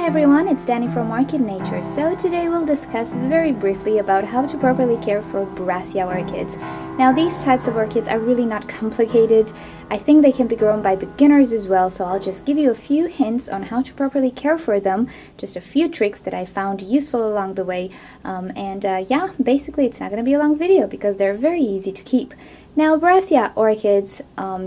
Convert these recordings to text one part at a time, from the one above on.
Hi everyone, it's Danny from Orchid Nature. So today we'll discuss very briefly about how to properly care for Brassia orchids. Now these types of orchids are really not complicated. I think they can be grown by beginners as well, so I'll just give you a few hints on how to properly care for them, just a few tricks that I found useful along the way. Yeah, basically it's not going to be a long video because they're very easy to keep. Now, Brassia orchids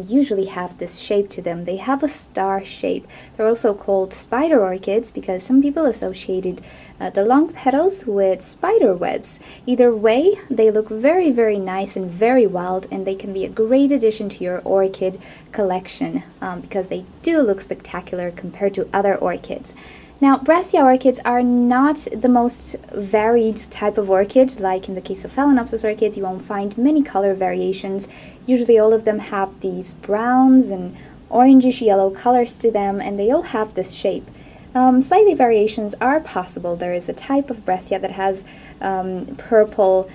usually have this shape to them. They have a star shape. They're also called spider orchids because some people associated the long petals with spider webs. Either way, they look very, very nice and very wild, and they can be a great addition to your orchid collection because they do look spectacular compared to other orchids. Now, Brassia orchids are not the most varied type of orchid. Like in the case of Phalaenopsis orchids, you won't find many color variations. Usually all of them have these browns and orangish yellow colors to them, and they all have this shape. Slightly variations are possible. There is a type of Brassia that has purple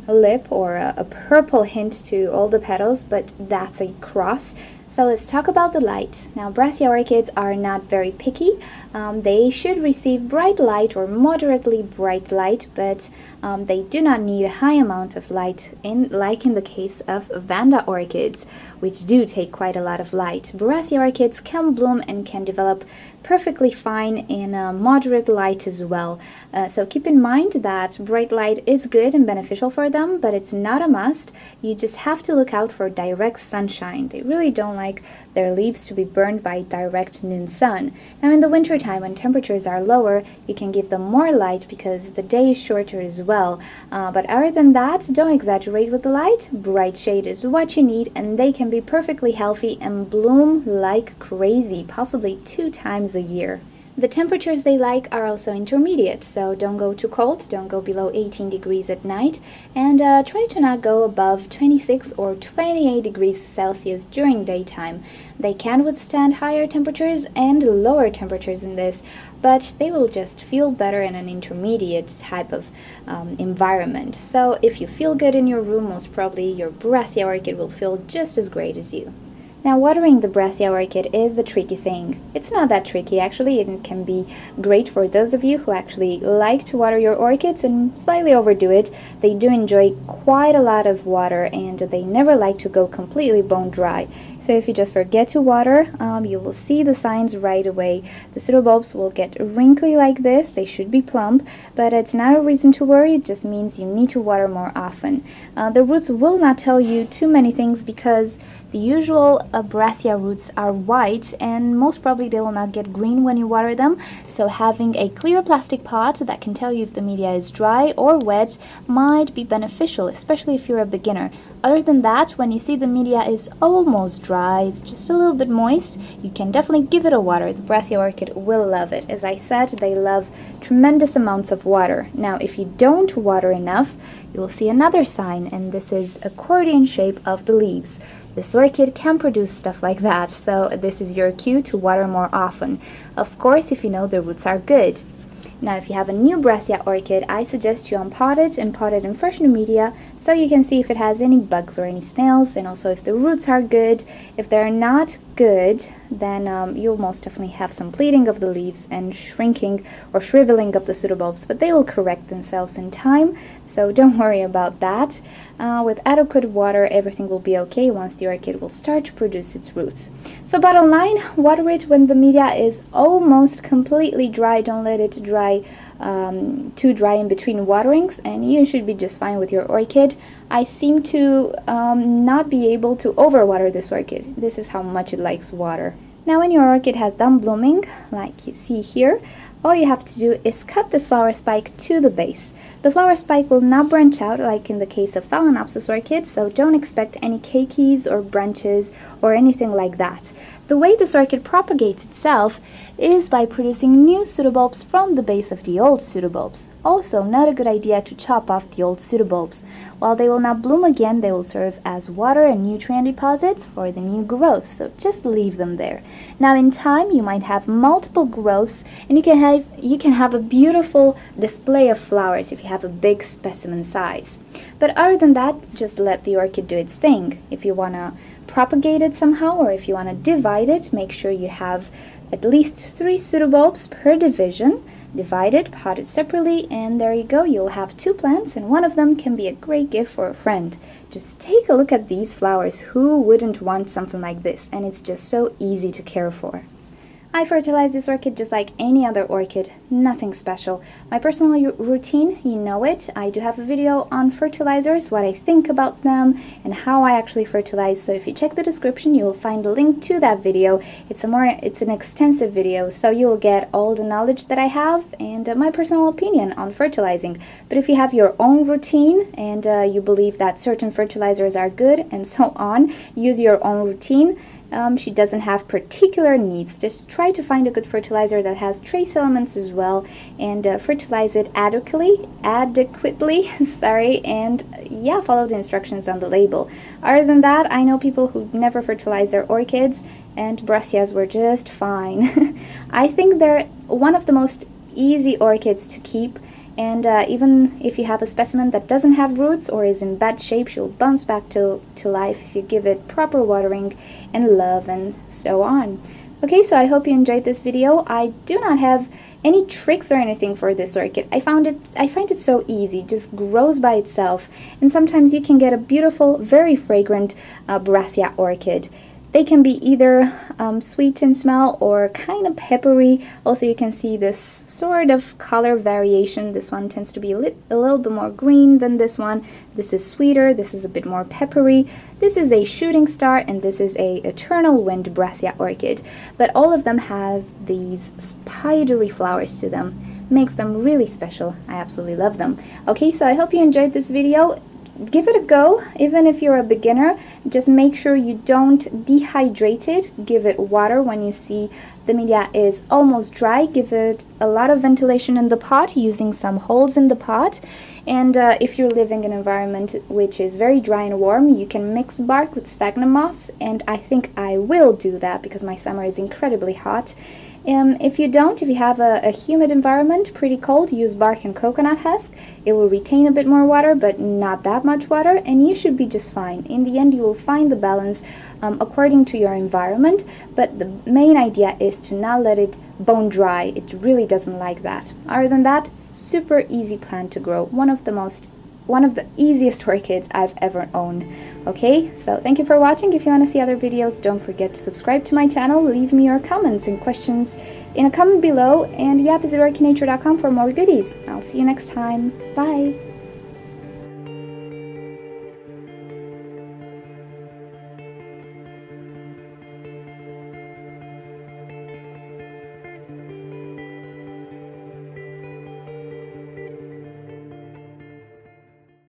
lip or a purple hint to all the petals, but that's a cross. So let's talk about the light. Now, Brassia orchids are not very picky. They should receive bright light or moderately bright light, but they do not need a high amount of light, like in the case of Vanda orchids, which do take quite a lot of light. Brassia orchids can bloom and can develop perfectly fine in moderate light as well. So keep in mind that bright light is good and beneficial for them, but it's not a must. You just have to look out for direct sunshine. They really don't like their leaves to be burned by direct noon sun. Now in the winter time when temperatures are lower, you can give them more light because the day is shorter as well. But other than that, don't exaggerate with the light. Bright shade is what you need, and they can be perfectly healthy and bloom like crazy, possibly 2 times a year. The temperatures they like are also intermediate, so don't go too cold, don't go below 18 degrees at night, and try to not go above 26 or 28 degrees Celsius during daytime. They can withstand higher temperatures and lower temperatures in this, but they will just feel better in an intermediate type of environment. So if you feel good in your room, most probably your Brassia orchid will feel just as great as you. Now, watering the Brassia orchid is the tricky thing. It's not that tricky, actually. It can be great for those of you who actually like to water your orchids and slightly overdo it. They do enjoy quite a lot of water, and they never like to go completely bone dry. So if you just forget to water, you will see the signs right away. The pseudobulbs will get wrinkly like this. They should be plump, but it's not a reason to worry. It just means you need to water more often. The roots will not tell you too many things because the usual Brassia roots are white, and most probably they will not get green when you water them. So having a clear plastic pot that can tell you if the media is dry or wet might be beneficial, especially if you're a beginner. Other than that, when you see the media is almost dry, it's just a little bit moist, you can definitely give it a water. The Brassia orchid will love it. As I said, they love tremendous amounts of water. Now, if you don't water enough, you will see another sign, and this is accordion shape of the leaves. This orchid can produce stuff like that, so this is your cue to water more often. Of course, if you know the roots are good. Now, if you have a new Brassia orchid, I suggest you unpot it and pot it in fresh new media so you can see if it has any bugs or any snails, and also if the roots are good. If they're not good, then you'll most definitely have some bleeding of the leaves and shrinking or shriveling of the pseudobulbs, but they will correct themselves in time, so don't worry about that. With adequate water, everything will be okay once the orchid will start to produce its roots. So bottom line, water it when the media is almost completely dry. Don't let it dry too dry in between waterings, and you should be just fine with your orchid. I seem to not be able to overwater this orchid. This is how much it likes water. Now when your orchid has done blooming, like you see here, all you have to do is cut this flower spike to the base. The flower spike will not branch out like in the case of Phalaenopsis orchids, so don't expect any keikis or branches or anything like that. The way this orchid propagates itself is by producing new pseudobulbs from the base of the old pseudobulbs. Also, not a good idea to chop off the old pseudobulbs. While they will not bloom again, they will serve as water and nutrient deposits for the new growth, so just leave them there. Now in time, you might have multiple growths, and you can have a beautiful display of flowers if you have a big specimen size. But other than that, just let the orchid do its thing. If you want to propagate it somehow, or if you want to divide it, make sure you have at least 3 pseudobulbs per division. Divide it, pot it separately, and there you go. You'll have 2 plants, and one of them can be a great gift for a friend. Just take a look at these flowers. Who wouldn't want something like this? And it's just so easy to care for. I fertilize this orchid just like any other orchid, nothing special. My personal routine, you know it. I do have a video on fertilizers, what I think about them, and how I actually fertilize. So if you check the description, you will find a link to that video. It's an extensive video, so you'll get all the knowledge that I have and my personal opinion on fertilizing. But if you have your own routine and you believe that certain fertilizers are good and so on, use your own routine. She doesn't have particular needs. Just try to find a good fertilizer that has trace elements as well, and fertilize it adequately, sorry, and yeah, follow the instructions on the label. Other than that, I know people who never fertilize their orchids, and Brassias were just fine. I think they're one of the most easy orchids to keep. And even if you have a specimen that doesn't have roots or is in bad shape, she'll bounce back to life if you give it proper watering and love and so on. Okay, so I hope you enjoyed this video. I do not have any tricks or anything for this orchid. I find it so easy, it just grows by itself. And sometimes you can get a beautiful, very fragrant Brassia orchid. They can be either sweet in smell or kind of peppery. Also, you can see this sort of color variation. This one tends to be a little bit more green than this one. This is sweeter. This is a bit more peppery. This is a shooting star, and this is a eternal wind Brassia orchid. But all of them have these spidery flowers to them. Makes them really special. I absolutely love them. Okay, so I hope you enjoyed this video. Give it a go, even if you're a beginner. Just make sure you don't dehydrate it. Give it water when you see the media is almost dry. Give it a lot of ventilation in the pot, using some holes in the pot. And if you're living in an environment which is very dry and warm, you can mix bark with sphagnum moss, and I think I will do that because my summer is incredibly hot. If you have a humid environment, pretty cold, use bark and coconut husk. It will retain a bit more water, but not that much water, and you should be just fine. In the end, you will find the balance according to your environment, but the main idea is to not let it bone dry. It really doesn't like that. Other than that, super easy plant to grow. One of the easiest orchids I've ever owned. Okay, so thank you for watching. If you want to see other videos, don't forget to subscribe to my channel. Leave me your comments and questions in a comment below, and yeah, visit orchidnature.com for more goodies. I'll see you next time. Bye!